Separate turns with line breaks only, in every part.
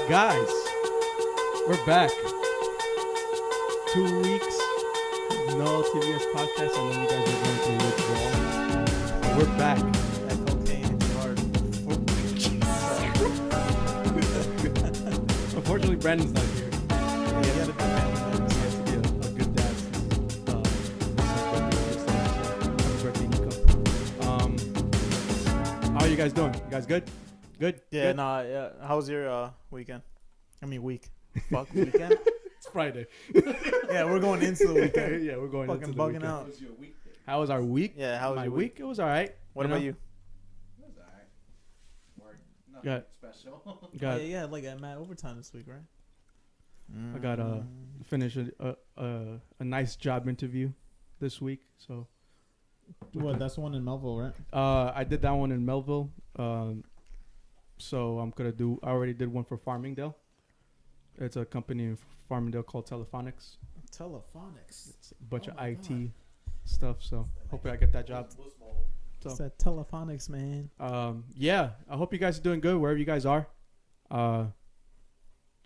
Guys, we're back. 2 weeks, no LTVS podcast. I know you guys are going through withdrawal. We're back.
That cocaine hit you hard.
Unfortunately, Brandon's not here.
Yeah, he had a good family man.
He has to be a good dad since this is Happy birthday, Nico. How are you guys doing? You guys good? Good?
Yeah,
Good?
nah, yeah. How was your weekend? I mean, week. Fuck, weekend?
It's Friday.
Yeah, we're going into the weekend.
Yeah, we're going
Fucking
into the
bugging
weekend.
out.
How was our week?
Yeah, how was
My
your
week? It was all right.
What about you?
It was alright. Work. Nothing
Got-
special.
Got,
yeah, like at Matt overtime this week, right?
I got finished a nice job interview this week. So
What? That's the one in Melville, right?
I did that one in Melville. So I'm gonna do. I already did one for Farmingdale. It's a company in Farmingdale called Telephonics.
Telephonics.
It's a bunch
Oh
of
my
IT stuff. So hopefully I get that job.
It's that Telephonics, man.
Yeah. I hope you guys are doing good wherever you guys are.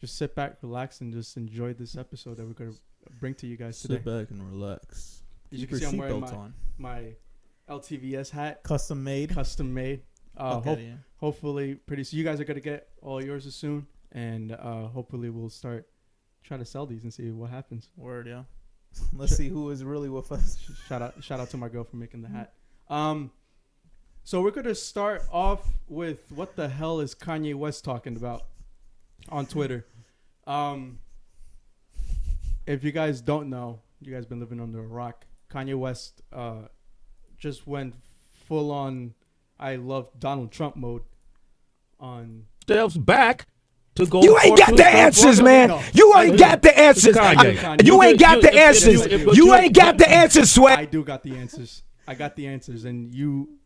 Just sit back, relax, and just enjoy this episode that we're gonna bring to you guys today.
Sit back and relax.
As you
Keep
can
your
see, I'm wearing
seatbelts on.
my LTVS hat,
Custom made.
custom made.
Okay,
Hopefully, pretty soon you guys are gonna get all yours as soon, and hopefully we'll start trying to sell these and see what happens.
Word, yeah. Let's see who is really with us.
Shout out to my girl for making the hat. So we're gonna start off with what the hell is Kanye West talking about on Twitter. If you guys don't know, you guys been living under a rock. Kanye West just went full on I love Donald Trump mode on.
Steps back to go.
You ain't got the answers, man. You ain't got the answers.
Kanye.
You ain't got the answers. You ain't got the answers, Sweat.
I do got the answers. I got the answers, and you,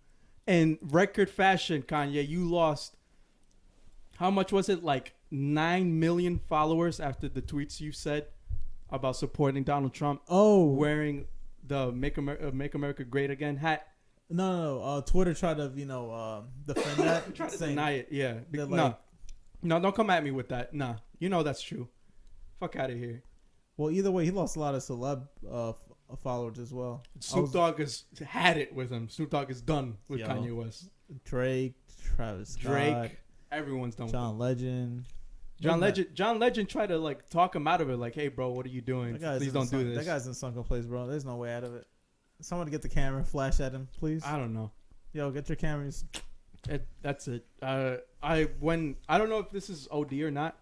in record fashion, Kanye, you lost. How much was it? Like 9 million followers after the tweets you said about supporting Donald Trump.
Oh,
Wearing the Make America Great Again hat.
no. Twitter tried to, defend that.
Try to
saying
deny it. Yeah.
that,
No, don't come at me with that. Nah, you know that's true. Fuck out of here.
Well, either way, he lost a lot of celeb followers as well.
Snoop Dogg has had it with him. Snoop Dogg is done with
Yo.
Kanye West.
Travis Scott,
Drake, everyone's done with him.
John Legend.
John Legend tried to like talk him out of it. Like, hey, bro, what are you doing? Please don't do this.
That guy's in sunken place, bro. There's no way out of it. Someone get the camera, flash at him, please.
I don't know.
Yo, get your cameras.
That's it. I don't know if this is OD or not.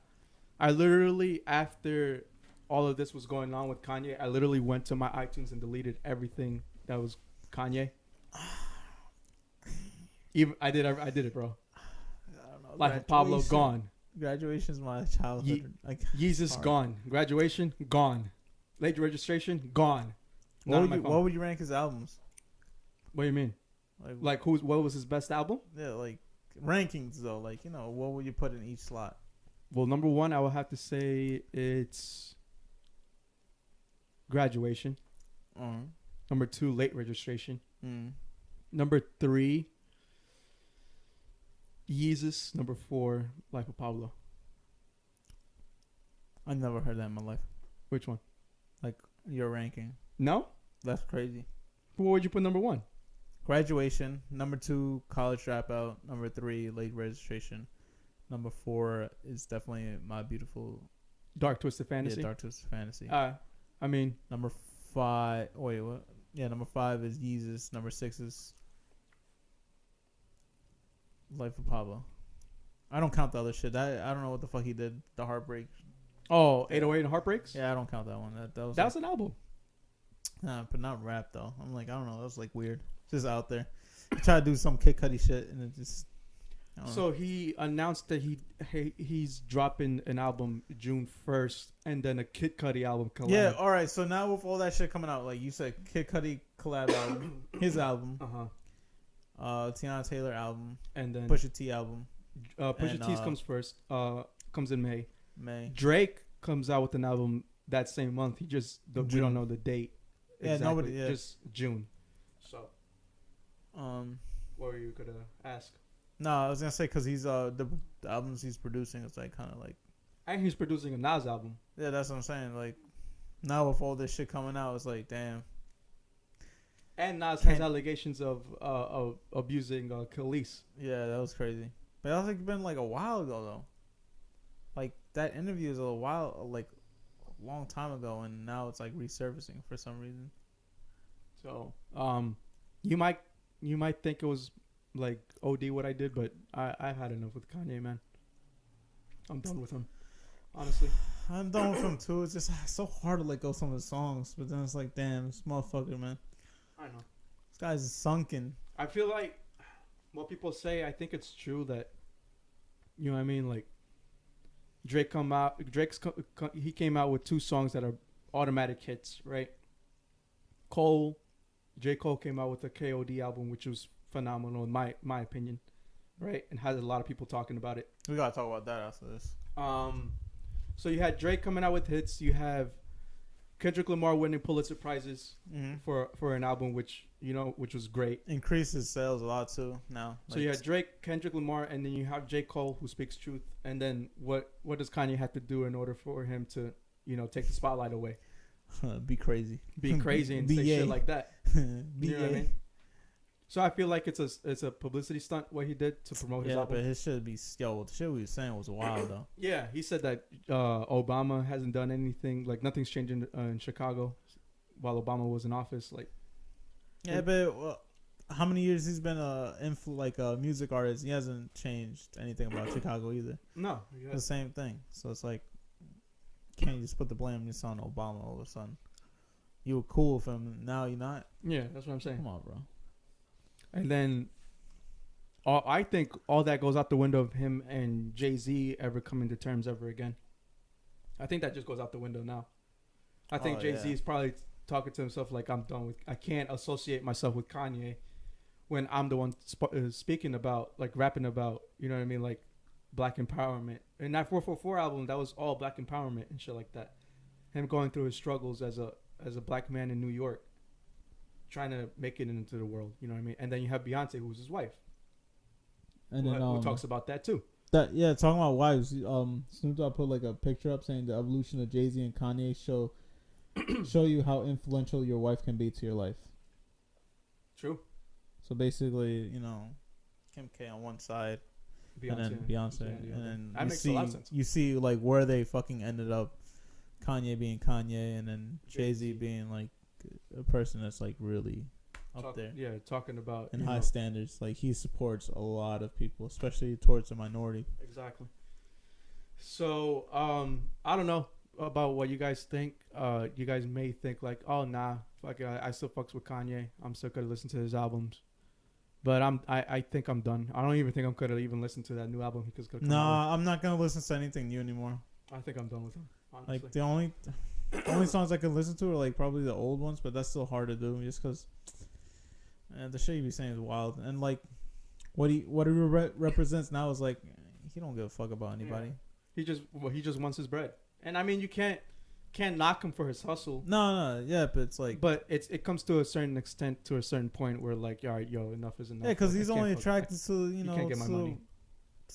I literally, after all of this was going on with Kanye, I literally went to my iTunes and deleted everything that was Kanye. Even I did it, bro.
I don't know.
Life of Pablo gone.
Graduation's my childhood.
Yeezus
sorry.
gone. Graduation gone. Late registration gone. Not on my phone.
What would you rank his albums?
What do you mean? Like what was his best album?
Yeah, like rankings though. Like, what would you put in each slot?
Well, number one, I would have to say it's Graduation. Number two, Late Registration. Number three, Yeezus. Number four, Life of Pablo.
I never heard that in my life.
Which one?
Like your ranking.
No?
That's crazy.
What would you put number one?
Graduation. Number two, College Dropout. Number three, Late Registration. Number four is definitely My Beautiful
Dark Twisted Fantasy.
Yeah, Dark Twisted Fantasy.
I mean,
number five. Wait, what? Yeah, number five is Yeezus. Number six is Life of Pablo. I don't count the other shit. I don't know what the fuck he did. The Heartbreak.
oh, 808 and Heartbreaks?
Yeah, I don't count that one. That was
an album.
Nah, but not rap though. I'm like, I don't know. That was like weird. Just out there. He tried to do some Kid Cudi shit, and it just.
So he announced that he's dropping an album June 1st, and then a Kid Cudi album collab.
Yeah. All right. So now with all that shit coming out, like you said, Kid Cudi collab album, his album, Tiana Taylor album,
and then
Pusha T album.
Pusha T's comes first. Comes in May.
May.
Drake comes out with an album that same month. We don't know the date.
Yeah,
exactly.
nobody. Yeah.
Just June. So.
Um.
What were you gonna ask?
No, I was gonna say because he's the albums he's producing is like kind of like
And he's producing a Nas album.
Yeah, that's what I'm saying. Like, now with all this shit coming out, it's like, damn.
And Nas has allegations of abusing Khalees.
Yeah, that was crazy. But that was like been like a while ago though. Like that interview is a long time ago, and now it's like resurfacing for some reason.
So, you might think it was like OD what I did, but I had enough with Kanye, man. I'm done with him, honestly.
I'm done with him too. It's just so hard to let go of some of the songs, but then it's like, damn, this motherfucker, man.
I know.
This guy's sunken.
I feel like what people say, I think it's true that, you know what I mean, like Drake's he came out with 2 songs that are automatic hits, right? J.Cole came out with a KOD album, which was phenomenal in my opinion, right? And has a lot of people talking about it.
We gotta talk about that after this.
So you had Drake coming out with hits. You have Kendrick Lamar winning Pulitzer Prizes for an album, which was great.
Increases sales a lot too now.
So you had Drake, Kendrick Lamar, and then you have J. Cole, who speaks truth. And then what does Kanye have to do in order for him to, take the spotlight away?
Be crazy.
Be crazy and say shit like that. You know what I mean? So I feel like it's a publicity stunt what he did to promote his album.
Yeah, but his shit be the shit we was saying was wild though.
Yeah, he said that Obama hasn't done anything, like nothing's changed in Chicago while Obama was in office. Like,
yeah, but how many years he's been a music artist? He hasn't changed anything about Chicago either.
No,
it's the same thing. So it's like, can't you just put the blame just on Obama all of a sudden? You were cool with him, now you're not.
Yeah, that's what I'm saying.
Come on, bro.
And then I think all that goes out the window of him and Jay-Z ever coming to terms ever again. I think that just goes out the window now. I think Jay-Z is probably talking to himself like, I'm done with, I can't associate myself with Kanye when I'm the one speaking about, like rapping about, you know what I mean, like black empowerment. And that 444 album, that was all black empowerment and shit like that. Him going through his struggles as a black man in New York, trying to make it into the world, you know what I mean? And then you have Beyonce, who's his wife, and then who talks about that too.
Talking about wives. Snoop Dogg put like a picture up saying the evolution of Jay-Z and Kanye show you how influential your wife can be to your life.
True.
So basically, Kim K on one side, and then Beyonce, and then
that makes a lot of sense.
You see like where they fucking ended up. Kanye being Kanye, and then Jay-Z being like a person that's like really up there.
Yeah, talking about
and high standards. Like he supports a lot of people, especially towards the minority.
Exactly. So I don't know about what you guys think. You guys may think like, oh nah, fuck it, I still fucks with Kanye. I'm still gonna listen to his albums. But I think I'm done. I don't even think I'm gonna even listen to that new album because
I'm not gonna listen to anything new anymore.
I think I'm done with him. Honestly.
Like the only songs I can listen to are like probably the old ones, but that's still hard to do just because the shit you be saying is wild. And like what he represents now is like he don't give a fuck about anybody.
Yeah. He just wants his bread. And I mean you can't knock him for his hustle.
No, yeah, but it's like
it comes to a certain extent, to a certain point where like, all right, yo, enough is enough.
Yeah, because he's only attracted to
you can't get my money.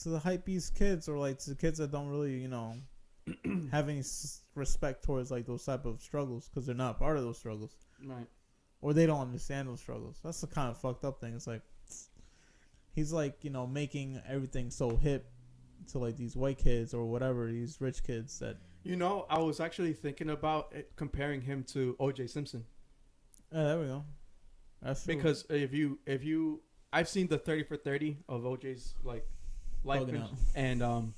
To the hype beast kids, or like to the kids that don't really have any respect towards like those type of struggles because they're not part of those struggles,
right?
Or they don't understand those struggles. That's the kind of fucked up thing. It's like he's like making everything so hip to like these white kids or whatever, these rich kids that
I was actually thinking about comparing him to O.J. Simpson.
Yeah, there we go. That's true.
Because if you I've seen the 30 for 30 of O.J.'s like life, and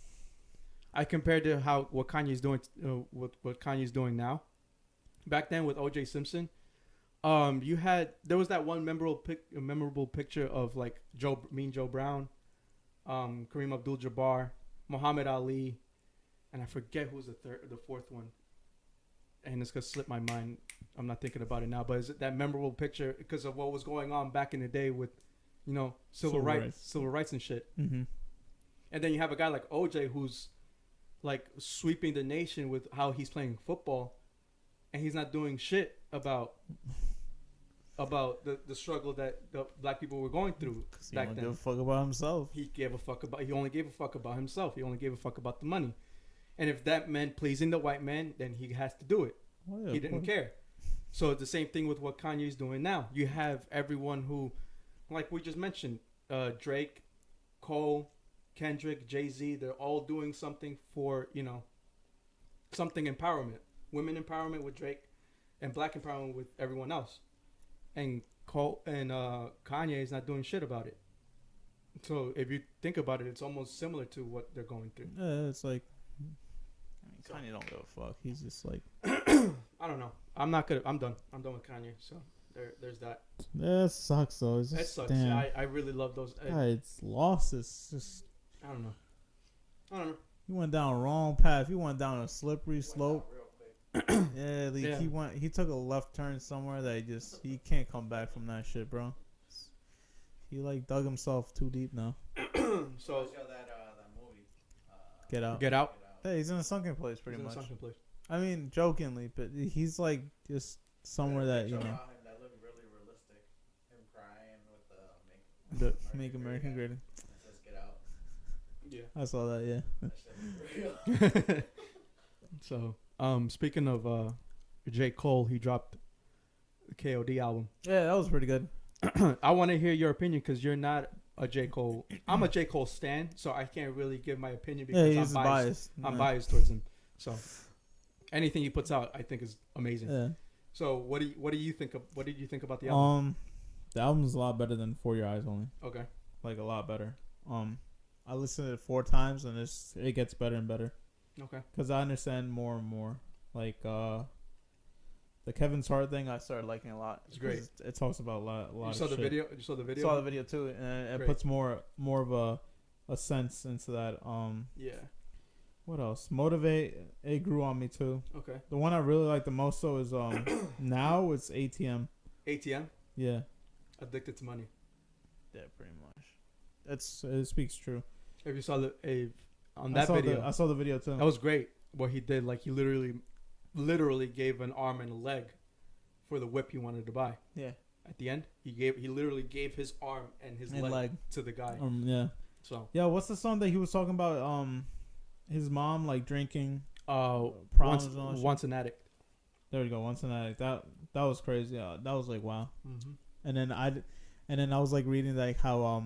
I compared to what Kanye's doing with what Kanye's doing now. Back then with O.J. Simpson, there was that one memorable picture of like Joe Brown, Kareem Abdul-Jabbar, Muhammad Ali, and I forget who's the fourth one. And it's gonna slip my mind. I'm not thinking about it now, but is it that memorable picture because of what was going on back in the day with, civil rights and shit.
Mm-hmm.
And then you have a guy like O.J. who's like sweeping the nation with how he's playing football, and he's not doing shit about the struggle that the black people were going through back then. He
gave a fuck about himself.
He only gave a fuck about himself. He only gave a fuck about the money. And if that meant pleasing the white man, then he has to do it.
Oh, yeah,
He
of
didn't
course.
care. So it's the same thing with what Kanye's doing now. You have everyone who, like we just mentioned, Drake, Cole, Kendrick, Jay-Z, they're all doing something for, something empowerment. Women empowerment with Drake and black empowerment with everyone else. And Cole and Kanye is not doing shit about it. So if you think about it, it's almost similar to what they're going through.
Yeah, it's like, I mean, Kanye don't give a fuck. He's just like,
I don't know. I'm done. I'm done with Kanye. So there's that.
yeah, it sucks though. It's
It
just,
sucks.
damn.
I really love those.
God, it's lost. It's just,
I don't know.
he went down a wrong path. He went down a slippery slope. Yeah, like
Yeah.
he took a left turn somewhere that he can't come back from that shit, bro. He like dug himself too deep now.
So
that movie.
Get out.
Get out.
Yeah, he's in a sunken place pretty
He's in a
much.
sunken place.
I mean, jokingly, but he's like just somewhere that, you know,
That looked really realistic. Him crying with the
the Make America Great.
It says get out.
Yeah.
I saw that, yeah.
That shit was real.
So, speaking of J. Cole, he dropped the KOD album.
Yeah, that was pretty good.
I want to hear your opinion because you're not a J. Cole. I'm a J. Cole stan, so I can't really give my opinion
Yeah,
because
he's
I'm biased.
biased.
I'm biased towards him. So anything he puts out, I think is amazing.
Yeah.
So what do you think about the album?
The album's a lot better than For Your Eyes Only.
Okay.
Like a lot better. I listened to it 4 times and it gets better and better.
Okay.
Cause I understand more and more. Like the Kevin's Heart thing, I started liking a lot.
It's great.
It talks about a lot
You
of
saw the
shit.
video? You saw the video?
Saw the video too, and it
Great.
puts more of a sense into that.
Yeah.
What else? Motivate. It grew on me too.
Okay.
The one I really like the most though is now it's ATM.
ATM?
Yeah.
Addicted to Money.
Yeah, pretty much. It speaks true.
If you saw on
I
that
saw
video,
I saw the video too.
that was great. What he did, like he literally gave an arm and a leg for the whip he wanted to buy.
Yeah.
At the end, he literally gave his arm and his leg to the guy.
Yeah.
So
Yeah. What's the song that he was talking about? His mom like drinking.
once
and all that shit?
once an addict.
There we go. Once an addict. That was crazy. That was like wow.
Mm-hmm.
And then I was like reading like how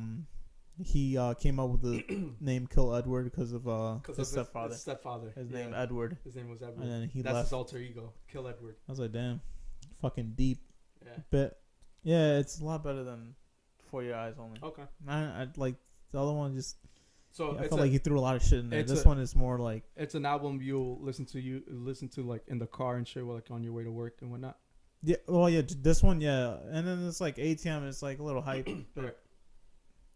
he came up with the name Kill Edward because of his stepfather.
His stepfather.
His
Yeah.
name Edward.
His name was Edward.
And then he
That's
left.
his alter ego. Kill Edward.
I was like, damn, fucking deep.
Yeah.
But yeah, it's a lot better than For Your Eyes Only.
Okay.
I like the other one. Just
So
I
it's
felt like he threw a lot of shit in there.
it's
This
a-
one is more like
it's an album you'll listen to like in the car and shit, like on your way to work and whatnot.
yeah. Well, yeah, this one, yeah. And then it's like ATM. It's like a little hype. But
Right.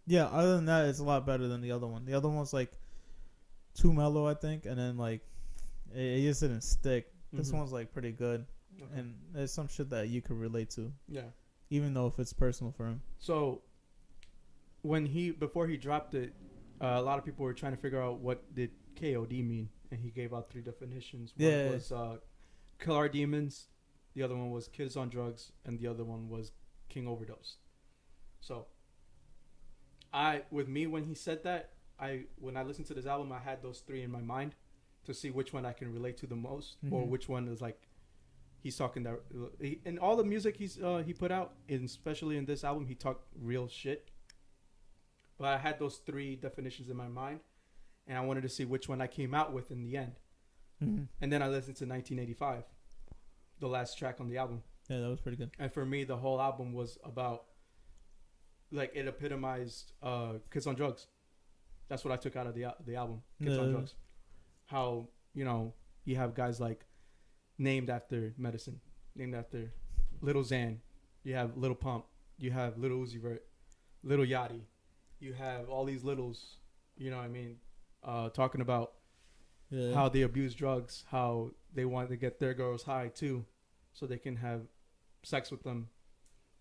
yeah, other than that, it's a lot better than the other one. The other one's like too mellow, I think, and then like it just didn't stick. This
Mhm.
one's like pretty good,
Okay.
and there's some shit that you could relate to,
Yeah.
even though if it's personal for him.
So before he dropped it, a lot of people were trying to figure out what did KOD mean, and he gave out 3 definitions. One
Yeah.
was kill our demons, the other one was kids on drugs, and the other one was king overdose. So when he said that, when I listened to this album, I had those 3 in my mind to see which one I can relate to the most, or
Mhm.
which one is like he's talking that. In all the music he put out, and especially in this album, he talked real shit. But I had those 3 definitions in my mind, and I wanted to see which one I came out with in the end.
Mm-hmm.
And then I listened to 1985, the last track on the album.
Yeah, that was pretty good.
And for me, the whole album was about, like, it epitomized kids on drugs. That's what I took out of the album, kids on
Yeah.
drugs. How, you have guys like named after medicine, named after Little Xan. You have Little Pump. You have Little Uzi Vert, Little Yachty. You have all these littles, you know what I mean, talking about
Yeah.
how they abuse drugs, how they want to get their girls high too, so they can have sex with them,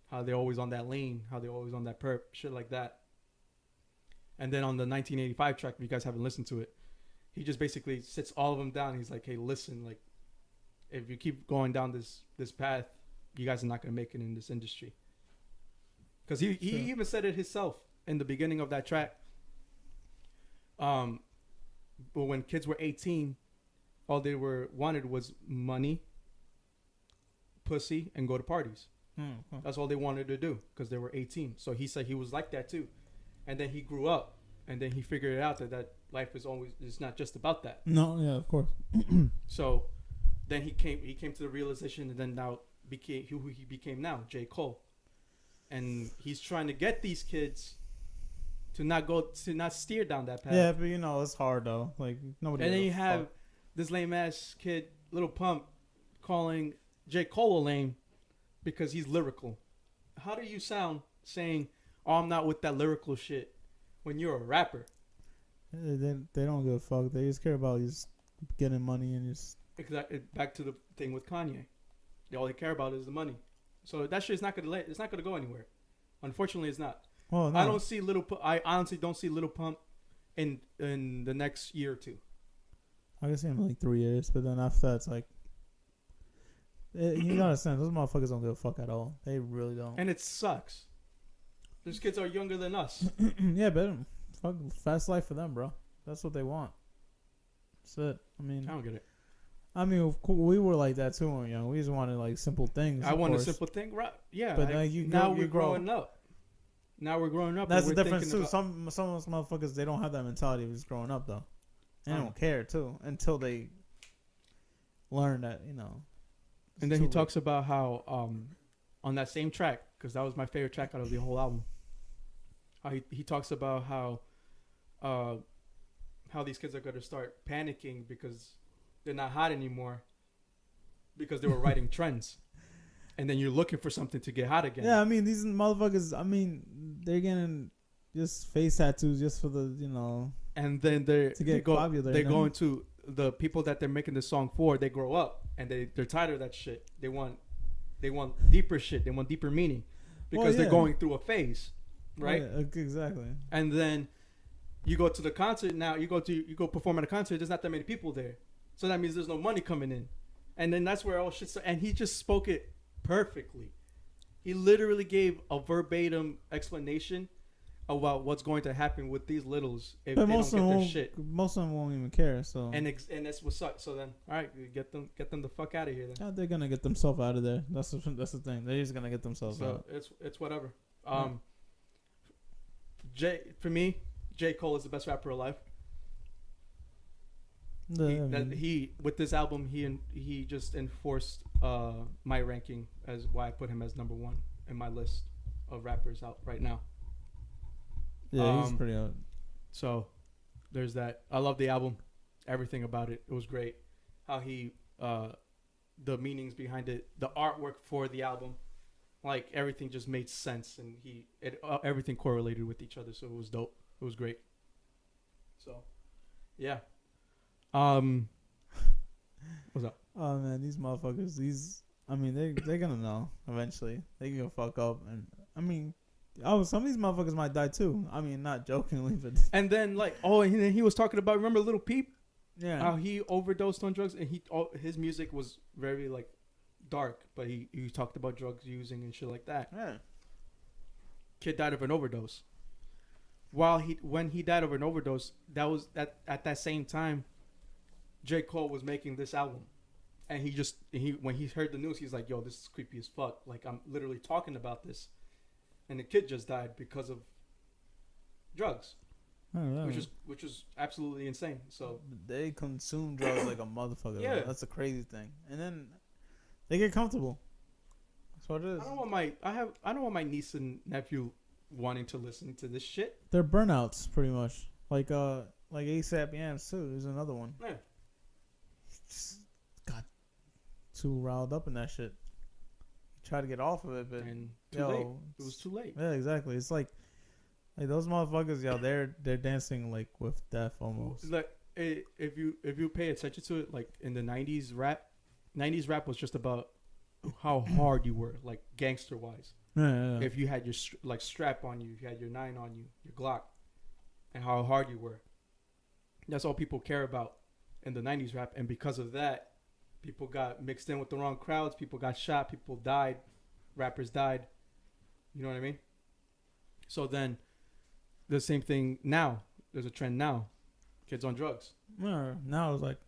how they're always on that lane, how they're always on that perp, shit like that. And then on the 1985 track, if you guys haven't listened to it, he just basically sits all of them down. He's like, hey, listen, like, if you keep going down this path, you guys are not going to make it in this industry. Because he
Sure.
even said it himself in the beginning of that track. But when kids were 18, all they wanted was money, pussy, and go to parties. That's all they wanted to do because they were 18. So he said he was like that too, and then he grew up, and then he figured out that life is not just about that.
No, yeah, of course.
So then he came to the realization, and then now became who he became now, J.Cole, and he's trying to get these kids to not steer down that path.
Yeah, but you know it's hard though. Like nobody.
And then
gives
you
a
have
fuck.
this lame ass kid, Little Pump, calling J.Cole a lame because he's lyrical. How do you sound saying, "Oh, I'm not with that lyrical shit," when you're a rapper?
They don't give a fuck. They just care about just getting money and just.
Exactly. Back to the thing with Kanye. All they care about is the money. So that shit's not gonna it's not gonna go anywhere. Unfortunately, it's not.
Well, no.
I honestly don't see Little Pump in the next year or two.
I can see him in like 3 years, but then after that, it's like. You gotta understand, those motherfuckers don't give a fuck at all. They really don't.
And it sucks. Those kids are younger than us.
Yeah, but fuck, fast life for them, bro. That's what they want. That's it.
I don't get it.
I mean, of course, we were like that too when we were young. We just wanted like simple things.
I
of
want a
course.
simple thing, right? Yeah.
But
now we're growing up. Now we're growing up.
That's
and
the
we're
difference too.
thinking
Some of those motherfuckers, they don't have that mentality of just growing up though. They
Oh.
don't care too until they learn that
And then he talks about how on that same track, because that was my favorite track out of the whole album. How he talks about how these kids are going to start panicking because they're not hot anymore because they were writing trends, and then you're looking for something to get hot again.
Yeah, I mean these motherfuckers. I mean they're getting just face tattoos just for the
And then they go
popular.
They go into the people that they're making the song for. They grow up and they're tired of that shit. They want deeper shit. They want deeper meaning because they're going through a phase, right?
Yeah, exactly.
And then you go to the concert. Now you go perform at a concert. There's not that many people there, so that means there's no money coming in. And then that's where all shit starts. And he just spoke it perfectly. He literally gave a verbatim explanation about what's going to happen with these littles if
But
they don't get their shit.
Most of them won't even care. So
And that's what sucks. So then, all right, you get them the fuck out of here. Then.
yeah, they're gonna get themselves out of there. That's the thing. They're just gonna get themselves
So
out.
it's whatever. For me, J. Cole is the best rapper alive. With this album, he just enforced my ranking as why I put him as number 1 in my list of rappers out right now.
Yeah, he's pretty out.
So there's that. I love the album, everything about it. It was great. How he, the meanings behind it, the artwork for the album, like everything just made sense, and everything correlated with each other. So it was dope. It was great. So, yeah. What's up?
Oh man, these motherfuckers. They're gonna know eventually. They can go fuck up, and I mean. Some of these motherfuckers might die too. I mean, not jokingly, but
and then and then he was talking about, remember Little Peep?
Yeah.
How he overdosed on drugs, and his music was very dark, but he talked about drugs using and shit like that.
Yeah.
Kid died of an overdose. When he died of an overdose, that was at that same time, J. Cole was making this album, and when he heard the news, he's like, "Yo, this is creepy as fuck. Like I'm literally talking about this." And the kid just died because of drugs, which is absolutely insane. So
they consume drugs like a motherfucker.
Yeah,
that's a crazy thing. And then they get comfortable. That's what it is.
I don't want my niece and nephew wanting to listen to this shit.
They're burnouts, pretty much. Like ASAP Yams too. There's another one.
Yeah.
Just got too riled up in that shit. Try to get off of it, but
and late. It was too late.
Yeah, exactly. It's like those motherfuckers, they're dancing like with death almost.
Like if you pay attention to it, like in the 90s rap was just about how hard you were, like gangster wise.
Yeah.
If you had your strap on you, if you had your 9 on you, your Glock, and how hard you were. That's all people care about in the 90s rap, and because of that, people got mixed in with the wrong crowds. People got shot. People died. Rappers died. You know what I mean? So then, the same thing now. There's a trend now. Kids on drugs.
Now it's like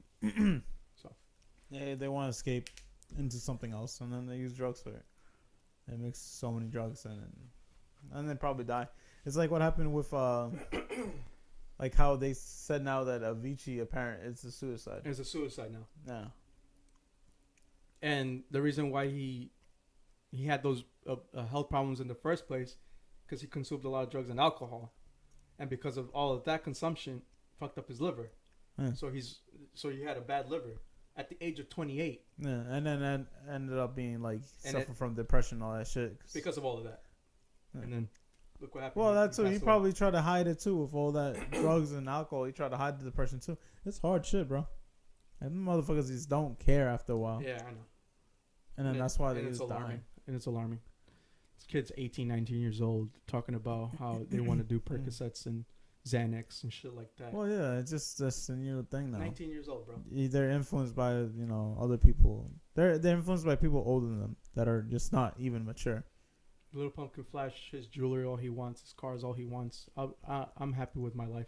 Yeah, they want to escape into something else, and then they use drugs for it. They mix so many drugs in, and they probably die. It's like what happened with like how they said now that Avicii apparent it's a suicide.
It's a suicide now.
Yeah.
And the reason why he had those health problems in the first place, because he consumed a lot of drugs and alcohol, and because of all of that consumption, fucked up his liver.
Yeah.
So he had a bad liver at the age of 28.
Yeah, and then that ended up being like
And
suffering from depression, all that shit.
Because of all of that.
Yeah.
And then look what happened.
Well, that's too. He
passed away.
probably tried to hide it too with all that drugs and alcohol. He tried to hide the depression too. It's hard shit, bro. And them motherfuckers just don't care after a while.
Yeah, I know.
And then that's why they just
alarming.
die.
And it's alarming. This kid's 18, 19 years old talking about how they want to do Percocets and Xanax and shit like that.
Well, yeah, it's just that's a new thing now.
19 years old, bro.
They're influenced by other people. They're influenced by people older than them that are just not even mature.
Little Pump can flash his jewelry all he wants, his cars all he wants. I'm happy with my life.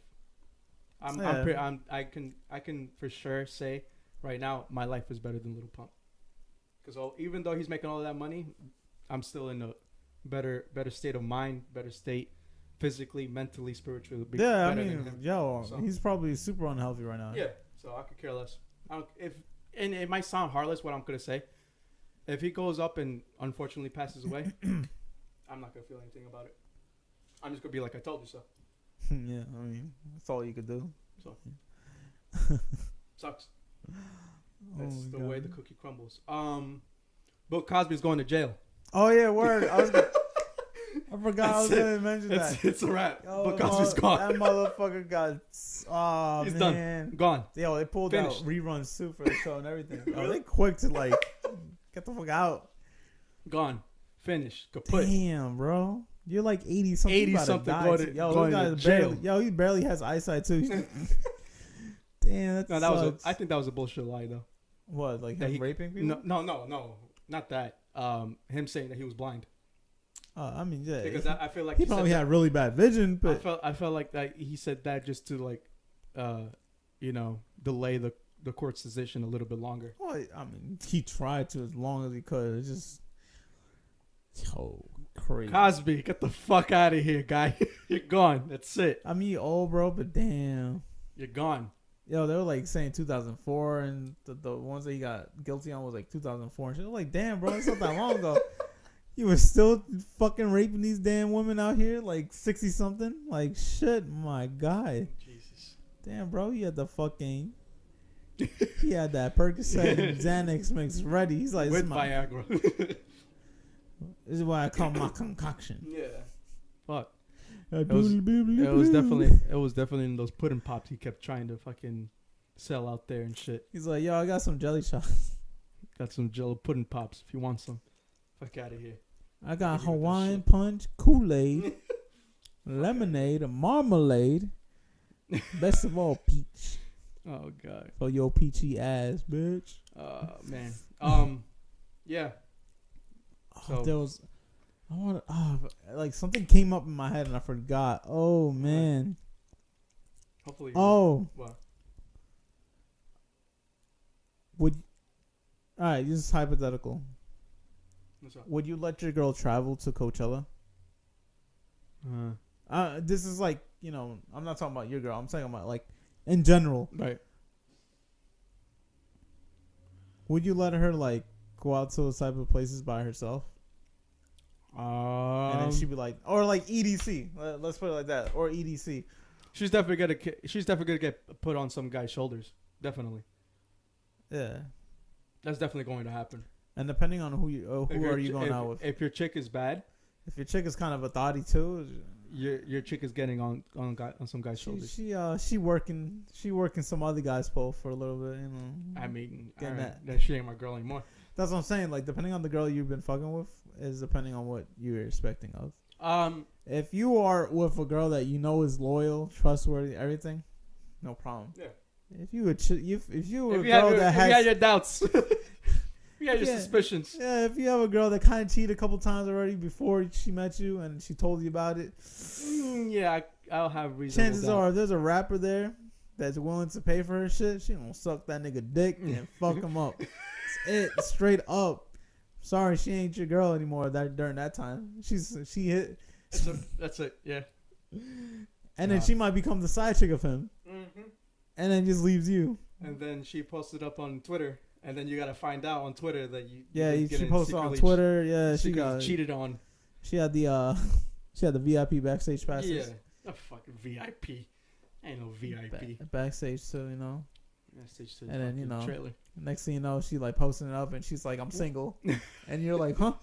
I can for sure say right now my life is better than Little Pump. Because even though he's making all of that money, I'm still in a better state of mind, better state physically, mentally, spiritually.
Yeah, I
better
mean,
than him.
yo,
So-
he's probably super unhealthy right now.
Yeah, so I could care less. And it might sound heartless what I'm gonna say. If he goes up and unfortunately passes away, I'm not gonna feel anything about it. I'm just gonna be like, I told you so.
Yeah, I mean, that's all you could do.
So sucks. That's
Oh my
the
God.
way the cookie crumbles. Bill Cosby's going to jail.
Oh yeah, word. I forgot I was
That's it.
gonna mention that.
It's a wrap.
Yo,
Bill Cosby's gone.
That motherfucker got. Oh
He's
man.
done. Gone.
Yo, they pulled
Finished.
out reruns too for the show and everything. Yo, they quick to like get the fuck out.
Gone. Finished. Kaput.
Damn, bro. You're like 80 something.
80 something going to jail.
He barely has eyesight too. Damn, that
No,
sucks.
I think that was a bullshit lie though.
What, like
That
him
he-
raping people?
No, not that. Him saying that he was blind.
I mean, yeah.
Because I feel like
he
said
probably
that-
had really bad vision, but
I felt like that he said that just to like, delay the court's decision a little bit longer.
well, I mean, he tried to as long as he could. It's just, crazy.
Cosby, get the fuck out of here, guy. You're gone. That's it.
I mean, old bro, but damn.
You're gone.
Yo, they were like saying 2004, and the ones that he got guilty on was like 2004 and shit. I was like, damn, bro, it's not that long ago. You were still fucking raping these damn women out here, like 60 something. Like shit, my guy.
Jesus.
Damn, bro, he had the fucking. He had that Percocet and Xanax mix ready. He's like,
With Viagra.
this is why I call my concoction.
Yeah. Fuck.
It
It was definitely in those pudding pops he kept trying to fucking sell out there and shit.
He's like, yo, I got some jelly shots.
Got some Jello pudding pops if you want some. Fuck out of here.
I got
Give me that
Hawaiian
shit.
punch, Kool-Aid, lemonade, a marmalade. Best of all, peach.
Oh god.
For your peachy ass, bitch.
Man. Yeah.
Oh,
So-
there was, like something came up in my head and I forgot. Oh man.
Hopefully.
Oh,
What?
all right. This is hypothetical.
What's up?
Would you let your girl travel to Coachella? This is like, I'm not talking about your girl. I'm talking about like in general.
Right.
Would you let her like go out to those type of places by herself? And then she'd be like, or like EDC. Let's put it like that, or EDC.
She's definitely gonna get put on some guy's shoulders. Definitely.
Yeah.
That's definitely going to happen.
And depending on who are you going
if,
out with?
If your chick is bad,
If your chick is kind of a thotty too,
your chick is getting on some guy's shoulders.
she working some other guy's pole for a little bit,
I mean,
Getting
that she ain't my girl anymore.
That's what I'm saying. Like depending on the girl you've been fucking with is depending on what you're expecting of. If you are with a girl that you know is loyal, trustworthy, everything, no problem.
Yeah.
If you were if you were
If
a
you
girl
had
that
your
has
doubts, if you had your
Yeah.
suspicions.
yeah, if you have a girl that kind of cheated a couple times already before she met you and she told you about it,
Yeah, I'll have reasonable
chances
doubt.
are if there's a rapper there that's willing to pay for her shit, she gonna suck that nigga dick and fuck him up. That's it, straight up. Sorry, she ain't your girl anymore. During that time, she hit.
That's it. Yeah.
And then she might become the side chick of him, and then just leaves you.
And then she posted up on Twitter, and then you gotta find out on Twitter that you.
She posted on Twitter. Yeah, she got
cheated on.
She had the VIP backstage passes.
Yeah, a fucking VIP. Ain't no VIP.
Backstage, so you know.
Backstage to
And then you know,
trailer.
next thing you know, she like posting it up, and she's like, "I'm single," and you're like, "Huh?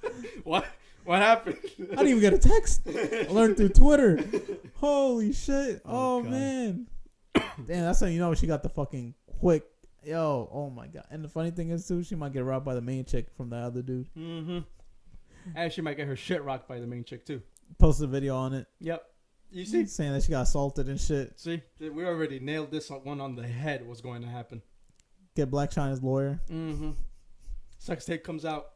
What? What happened?
I didn't even get a text. I learned through Twitter. Holy shit! Oh
God.
man, damn, that's how you know she got the fucking quick. Yo, oh my god! And the funny thing is too, she might get robbed by the main chick from the other dude.
And she might get her shit rocked by the main chick too.
Posted a video on it.
Yep. You see?
Saying that she got assaulted and shit.
See? We already nailed this one on the head. What's going to happen?
Get Black China's lawyer.
Sex tape comes out.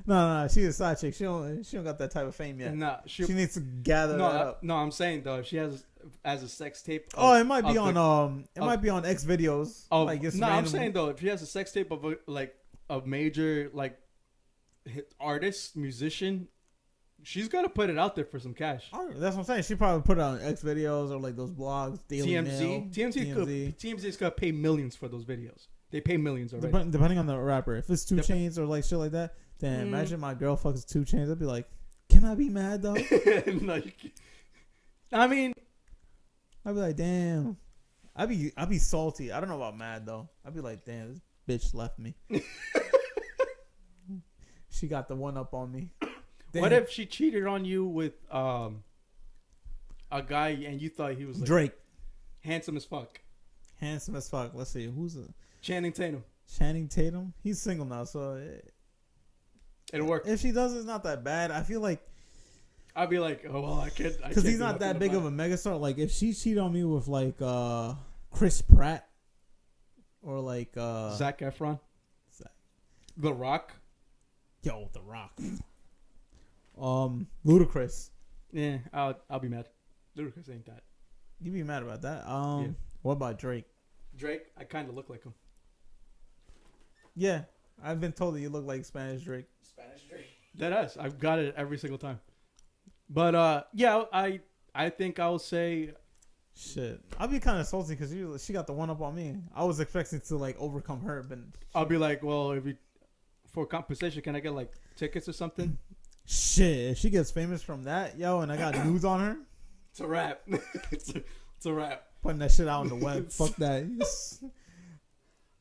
No, she's a side chick. She don't got that type of fame yet.
Nah,
she needs to gather that up.
No, I'm saying though, if she has a sex tape.
It might be on might be on X videos.
I'm saying though, if she has a sex tape of a major like hit artist, musician, she's gonna put it out there for some cash.
That's what I'm saying. She probably put it on X videos or like those blogs. Daily Mail,
TMZ's gonna pay millions for those videos. They pay millions already.
Depending on the rapper. If it's 2 Chainz or like shit like that, then imagine my girl fucks 2 Chainz. I'd be like, can I be mad though?
No, I mean,
I'd be like, damn. I'd be salty. I don't know about mad though. I'd be like, damn, this bitch left me. She got the one up on me. Damn.
What if she cheated on you with a guy and you thought he was like
Drake,
handsome as fuck?
Handsome as fuck. Let's see who's
Channing Tatum.
Channing Tatum. He's single now, so
it'll work.
If she does, it's not that bad. I feel like
I'd be like, oh well, I can't.
Because he's not that big of a megastar. Like if she cheated on me with like Chris Pratt or like
Zac Efron, The Rock.
Yo, The Rock. Ludacris.
Yeah, I'll be mad. Ludacris ain't that.
You be mad about that? What about Drake?
Drake, I kind of look like him.
Yeah, I've been told that you look like Spanish Drake.
Spanish Drake.
That I've got it every single time. But yeah, I think I'll say.
Shit, I'll be kind of salty because she got the one up on me. I was expecting to like overcome her, but
I'll be like, well, for compensation, can I get like tickets or something?
Shit, if she gets famous from that, yo, and I got news on her,
it's a wrap. It's a wrap.
Putting that shit out on the web. Fuck that.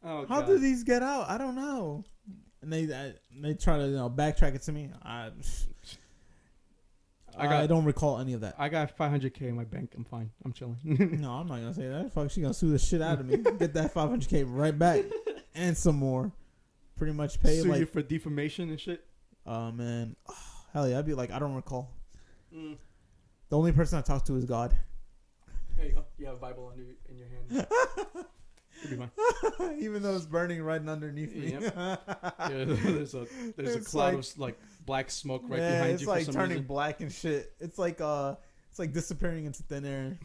Oh,
how do these get out? I don't know. And they try to backtrack it to me. I don't recall any of that.
I got $500K in my bank. I'm fine. I'm chilling.
No, I'm not gonna say that. Fuck, she gonna sue the shit out of me. Get that $500K right back and some more. Pretty much pay
sue
like
you for defamation and shit.
Oh man, hell yeah! I'd be like, I don't recall. The only person I talk to is God.
There you go. You have a Bible in your hand. You'll be fine.
Even though it's burning right underneath me.
Yep. Yeah, there's a cloud of like black smoke right behind you.
It's like
for some
turning
reason.
black and shit. It's like disappearing into thin air.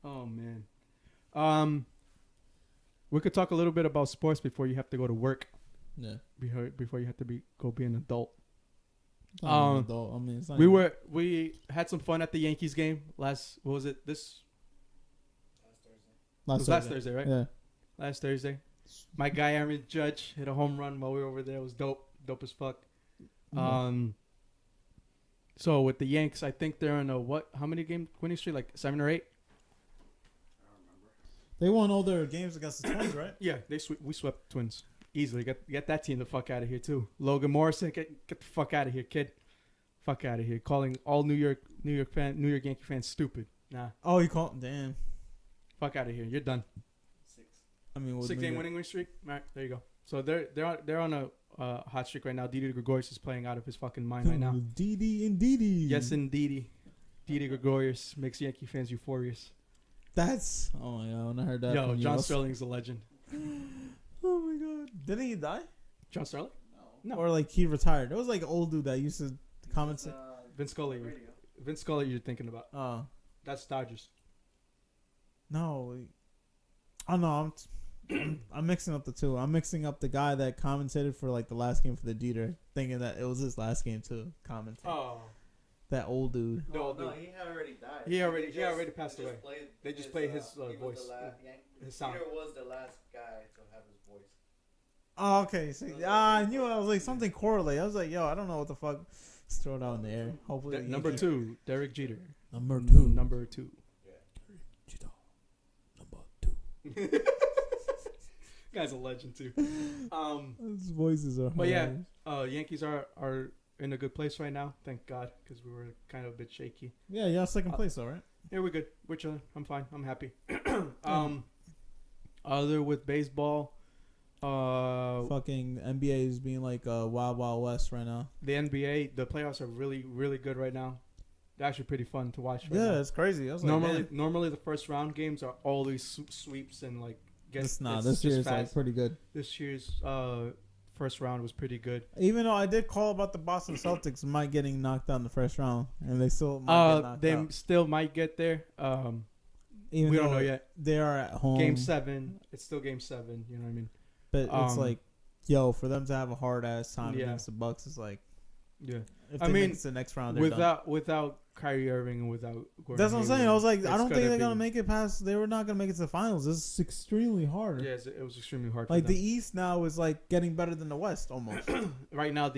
Oh man. We could talk a little bit about sports before you have to go to work.
Yeah.
Before you have to go be an adult.
I mean, it's not
we had some fun at the Yankees game last. What was it? Last Thursday, right?
Yeah.
Last Thursday. My guy Aaron Judge hit a home run while we were over there. It was dope as fuck.
Mm-hmm.
So with the Yanks, I think they're on how many game winning streak? Like 7 or 8?
They won all their games against the Twins, right?
Yeah, we swept Twins easily. Get that team the fuck out of here too. Logan Morrison, get the fuck out of here, kid. Fuck out of here. Calling all New York Yankee fans stupid. Nah.
Oh, you called? Damn.
Fuck out of here. You're done.
6.
I mean,
6-game winning streak. All right, there you go. So they're on a hot streak right now. Didi Gregorius is playing out of his fucking mind right now.
Didi and Didi.
Yes, indeed. Didi Gregorius makes Yankee fans euphorious.
That's oh my god, when I heard that.
Yo, John Sterling's a legend.
Oh my god, didn't he die?
John Sterling? No.
Or like he retired. It was like an old dude that used to comment.
Vince Scully. Vince Scully, you're thinking about?
Oh,
That's Dodgers.
No. Oh no, I'm mixing up the two. I'm mixing up the guy that commentated for like the last game for the Jeter, thinking that it was his last game too. Commentating.
Oh.
That old dude.
No, he had already died.
He already passed away. They just played his voice. His sound.
Peter was the last guy to have his voice.
Oh, okay. So, I knew I was like something correlate. I was like, yo, I don't know what the fuck. Just throw it out in the air. Hopefully,
Number 2, Derek Jeter.
Number two.
Number 2.
Jeter. Number 2.
Guy's a legend too.
His voices are.
But yeah,
hilarious.
Yankees are in a good place right now. Thank God, because we were kind of a bit shaky.
Yeah, y'all second place, all right.
Yeah, we're good. We're chilling. I'm fine. I'm happy. Other with baseball,
Fucking NBA is being like Wild Wild West right now.
the NBA, the playoffs are really, really good right now. They're actually pretty fun to watch. Right
Yeah,
now.
it's crazy. I was like, man.
Normally the first round games are always sweeps and like.
This
it's
year
just
is like
fast.
pretty good.
This year's first round was pretty good.
Even though I did call about the Boston Celtics might getting knocked out in the first round, and they still might get knocked
they
out.
still might get there.
Even
we don't
though
know yet.
They are at home.
Game 7. It's still Game 7. You know what I mean?
But it's like, yo, for them to have a hard ass time
Yeah.
against the Bucks is like,
Yeah.
if
I
they
mean,
make it to the next round, they're done.
without Kyrie Irving and without Gordon
That's what I'm saying.
Hayward,
I was like, I
it's
don't think they're
be-
gonna make it past. They were not gonna make it to the finals. This is extremely hard.
Yeah, it was extremely hard.
Like
for
the
them.
East now is like getting better than the West almost.
Right now,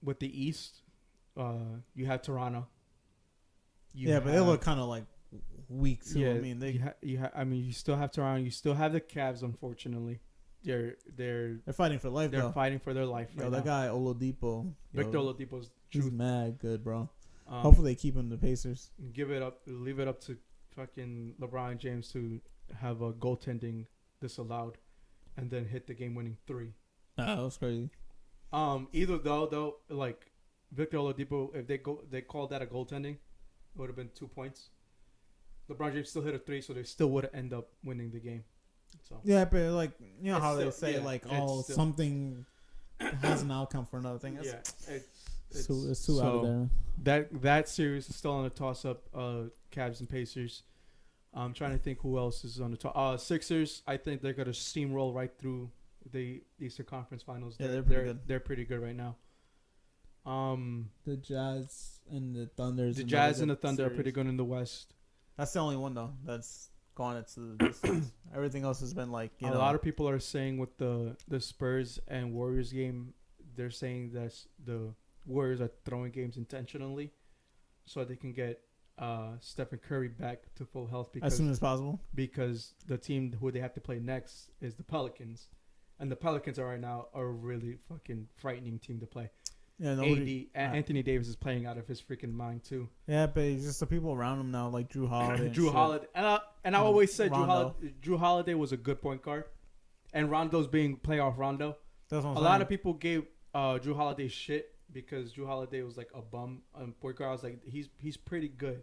with the East, you have Toronto.
But they look kind of like weak too.
Yeah,
I mean,
you still have Toronto. You still have the Cavs. Unfortunately, they're
fighting for life.
they're
though.
fighting for their life.
Yo,
Right
that
now.
guy Oladipo.
Victor Oladipo's
He's
truth.
mad good, bro.
Um,
Hopefully they keep him the Pacers.
leave it up to fucking LeBron James to have a goaltending disallowed, and then hit the game-winning 3.
That was crazy.
Either though, like Victor Oladipo, if they called that a goaltending, it would have been 2 points. LeBron James still hit a 3, so they still would end up winning the game. So
Yeah, but like you know
It's
how they
still-
say
yeah,
like
it's still-
something has an outcome for another thing.
yeah,
It's too out of there.
That series is still on a toss-up. Cavs and Pacers. I'm trying to think who else is on the top. Sixers. I think they're gonna steamroll right through the Eastern Conference Finals.
Yeah, they're pretty good.
They're pretty good right now.
The Jazz and the Thunders.
The Jazz and the Thunder are pretty good in the West.
That's the only one though that's gone into the distance. Everything else has been like
A lot of people are saying with the Spurs and Warriors game, they're saying that the Warriors are throwing games intentionally, so they can get Stephen Curry back to full health
as soon as possible.
because the team who they have to play next is the Pelicans, and the Pelicans are right now a really fucking frightening team to play.
Yeah,
Anthony Davis is playing out of his freaking mind too.
Yeah, but it's just the people around him now, like Drew Holiday.
Drew Holiday, and I always said
Rondo.
Drew Holiday was a good point guard, and Rondo's being playoff Rondo.
That's what I'm
A
saying.
lot of people gave Drew Holiday shit because Drew Holiday was like a bum on point guard. I was like, he's pretty good,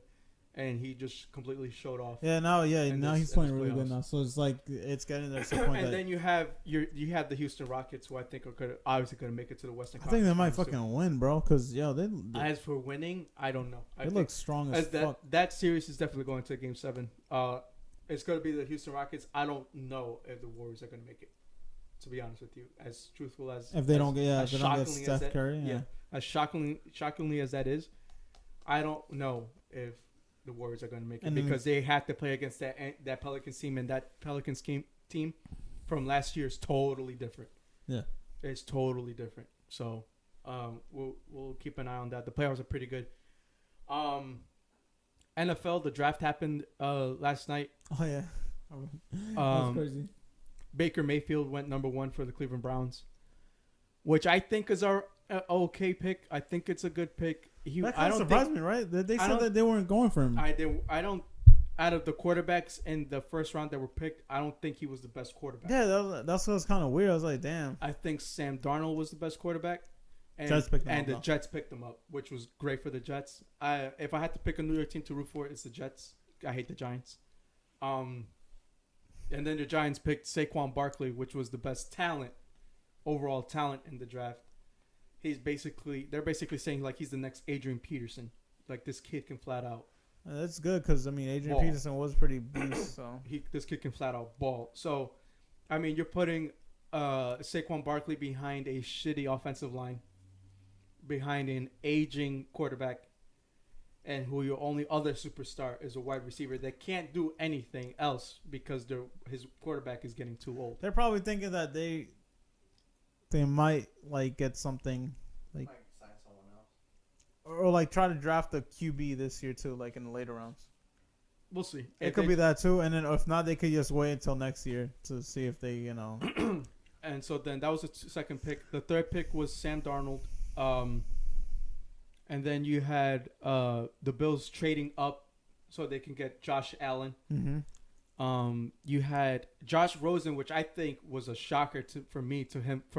and he just completely showed off.
Yeah, now
in
now
this-
he's
in
playing
this
really good
playoffs.
now. So it's like it's getting there to the point
And
that
then you have the Houston Rockets, who I think are obviously going to make it to the Western
I think they might
Conference
fucking win, bro. Because they
As for winning, I don't know. I
they
think
look strong as fuck.
that series is definitely going to Game 7. It's going to be the Houston Rockets. I don't know if the Warriors are going to make it. To be honest with you, as truthful as
If they don't get
as
if they don't get
shockingly as
Steph
that-
Curry, yeah.
as shockingly as that is, I don't know if the Warriors are going to make it
And then-
because they have to play against that Pelicans team, and that Pelicans team from last year is totally different.
Yeah.
It's totally different. So we'll keep an eye on that. The playoffs are pretty good. NFL, the draft happened last night.
Oh yeah, that's
Um,
crazy.
Baker Mayfield went number 1 for the Cleveland Browns, which I think is our okay pick. I think it's a good pick.
That
I
kind of
don't
surprised
think,
me, right? They
I
said
don't-
that they weren't going for him.
I don't. Out of the quarterbacks in the first round that were picked, I don't think he was the best quarterback.
Yeah, that's what was kind of weird. I was like, damn.
I think Sam Darnold was the best quarterback. And,
Jets picked him
and
up,
the
though.
Jets picked him up, which was great for the Jets. If I had to pick a New York team to root for, it's the Jets. I hate the Giants. And then the Giants picked Saquon Barkley, which was the best overall talent in the draft. They're basically saying like he's the next Adrian Peterson. Like this kid can flat out
That's good because I mean Adrian
Ball.
Peterson was pretty beast. So
This kid can flat out ball. So, I mean, you're putting Saquon Barkley behind a shitty offensive line, behind an aging quarterback, and who your only other superstar is a wide receiver that can't do anything else because his quarterback is getting too old.
they're probably thinking that they might like get something
Might sign someone else.
or like try to draft a QB this year too, like in the later rounds.
We'll see.
It could be that too, and then if not, they could just wait until next year to see if they,
And so then that was the second pick. The third pick was Sam Darnold. And then you had the Bills trading up so they can get Josh Allen. You had Josh Rosen, which I think was a shocker for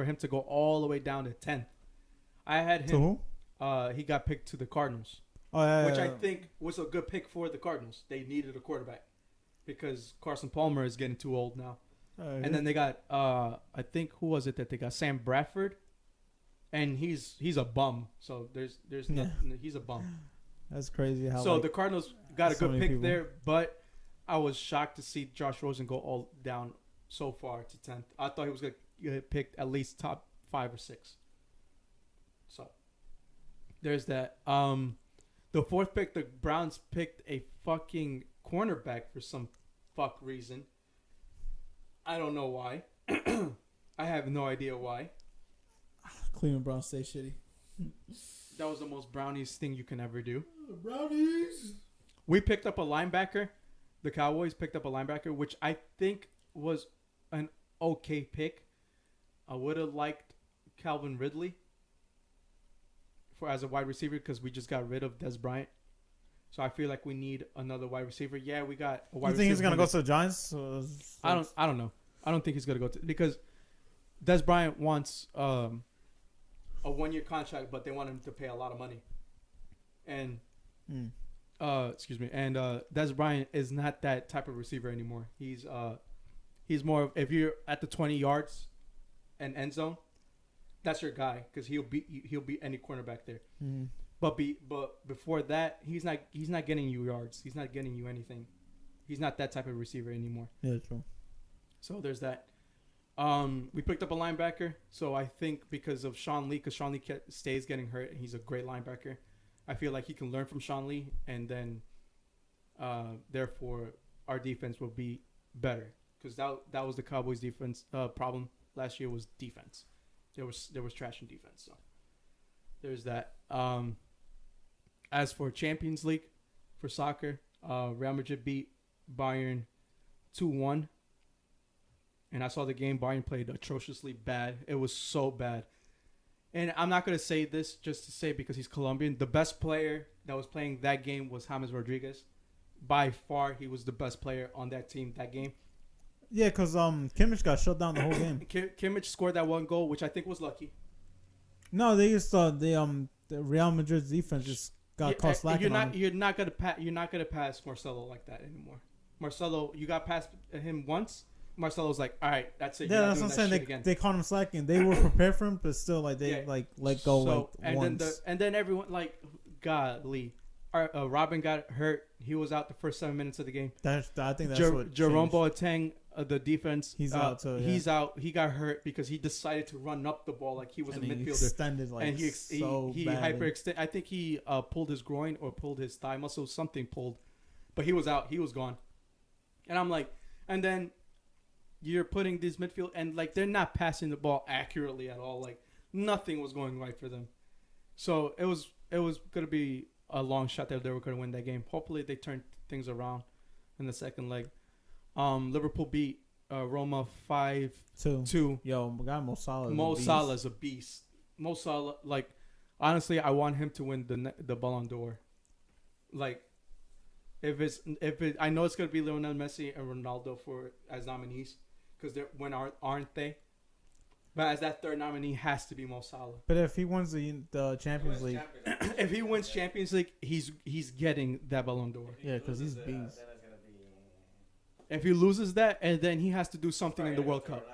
him to go all the way down to 10th. I had him.
To who?
He got picked to the Cardinals,
Oh yeah,
which
yeah,
I
yeah.
think was a good pick for the Cardinals. They needed a quarterback because Carson Palmer is getting too old now. And then they got I think who was it that they got? Sam Bradford, and he's a bum. So there's
Yeah.
nothing, he's a bum.
That's crazy how.
So
like,
the Cardinals got a
so
good
many
pick
people.
there, but I was shocked to see Josh Rosen go all down so far to 10th. I thought he was going to get picked at least top 5 or 6. So there's that. The fourth pick, the Browns picked a fucking cornerback for some fuck reason. I don't know why. I have no idea why.
Cleveland Browns stay shitty.
That was the most Brownies thing you can ever do.
Brownies.
We picked up a linebacker. The Cowboys picked up a linebacker, which I think was an okay pick. I would have liked Calvin Ridley as a wide receiver because we just got rid of Des Bryant. So I feel like we need another wide receiver. Yeah, we got a wide
You
receiver.
think he's gonna
from
go
the-
to the Giants?
I don't know. I don't think he's gonna go to because Des Bryant wants a 1-year contract, but they want him to pay a lot of money. And excuse me. And Des Bryant is not that type of receiver anymore. He's more of, if you're at the 20 yards and end zone, that's your guy because he'll beat any cornerback there. But before that, he's not getting you yards. He's not getting you anything. He's not that type of receiver anymore.
Yeah, true.
So there's that. We picked up a linebacker. So I think because of Sean Lee, because Sean Lee stays getting hurt, he's a great linebacker. I feel like he can learn from Sean Lee, and then therefore our defense will be better because that was the Cowboys' defense problem last year was defense. There was trash in defense. So there's that. As for Champions League for soccer, Real Madrid beat Bayern 2-1. And I saw the game. Bayern played atrociously bad. It was so bad. And I'm not going to say this just to say because he's Colombian. The best player that was playing that game was James Rodriguez. By far, he was the best player on that team that game.
Yeah, because Kimmich got shut down the whole game.
Kimmich scored that one goal, which I think was lucky.
No, they just the Real Madrid's defense just got caught slacking.
You're not gonna pass Marcelo like that anymore. Marcelo, you got past him once. Marcelo's like, all right, that's it.
Yeah, that's what I'm saying. They caught him slacking. They were prepared for him, but still, like they let go once.
And then everyone like, golly, Robin got hurt. He was out the first 7 minutes of the game.
I think that's what
Jerome
changed.
Boateng, the defense.
He's out too. Yeah.
He's out. He got hurt because he decided to run up the ball like he was
And
a
he
midfielder.
extended like
And he
badly.
hyperextended. I think he pulled his groin or pulled his thigh muscle. Something pulled, but he was out. He was gone. And I'm like, and then you're putting this midfield and like they're not passing the ball accurately at all. Like nothing was going right for them. So it was gonna be a long shot that they were gonna win that game. Hopefully they turn things around in the second leg. Liverpool beat Roma 5-2.
Yo, my guy Mo Salah.
Mo Salah's a beast. Mo Salah, like honestly, I want him to win the Ballon d'Or. Like, I know it's gonna be Lionel Messi and Ronaldo as nominees because aren't they? But as that third nominee has to be Mo Salah.
But if he wins the Champions League,
If he wins Champions League, he's getting that Ballon d'Or.
yeah, because he's beast.
Then it's gonna be.
If he loses that, and then he has to do something in the World Cup.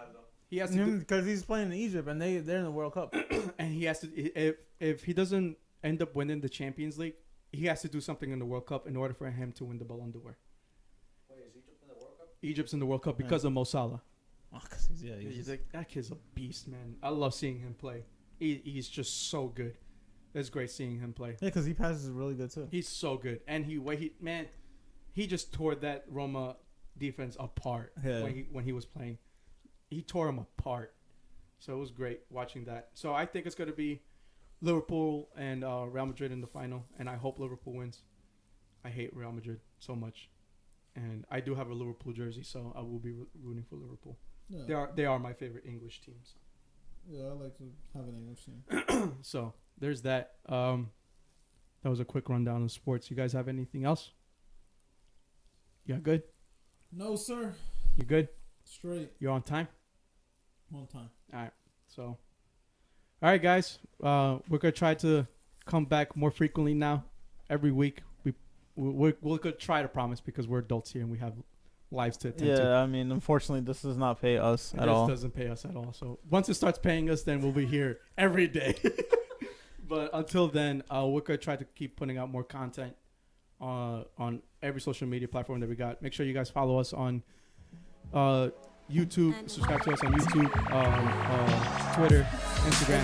He has to do,
Because he's playing in Egypt and they're in the World Cup.
and he has to. If he doesn't end up winning the Champions League, he has to do something in the World Cup in order for him to win the Ballon d'Or.
Wait, is Egypt in the World Cup?
Egypt's in the World Cup because of Mo Salah.
Oh, 'cause he's
Like, that kid's a beast, man. I love seeing him play. He's just so good. It's great seeing him play.
yeah, because he passes really good too.
He's so good, and he just tore that Roma defense apart when he was playing. He tore him apart. So it was great watching that. So I think it's going to be Liverpool and Real Madrid in the final, and I hope Liverpool wins. I hate Real Madrid so much, and I do have a Liverpool jersey, so I will be rooting for Liverpool.
Yeah.
They are my favorite English teams.
Yeah, I like to have an English team.
So there's that. That was a quick rundown of sports. You guys have anything else? Yeah, good.
No, sir.
You good?
Straight.
You're on time.
One time.
All right. So, all right, guys. We're gonna try to come back more frequently now. Every week, we're gonna try to promise because we're adults here and we have lives to attend to.
Yeah, I mean, unfortunately, this does not pay us at all.
This doesn't pay us at all. So once it starts paying us, then we'll be here every day. But until then, we're gonna try to keep putting out more content on every social media platform that we got. Make sure you guys follow us on YouTube. Subscribe to us on YouTube, Twitter, Instagram.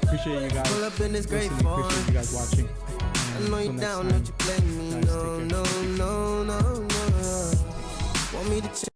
Appreciate you guys listening. Appreciate you guys watching. And until next time, guys, take care.
Want me to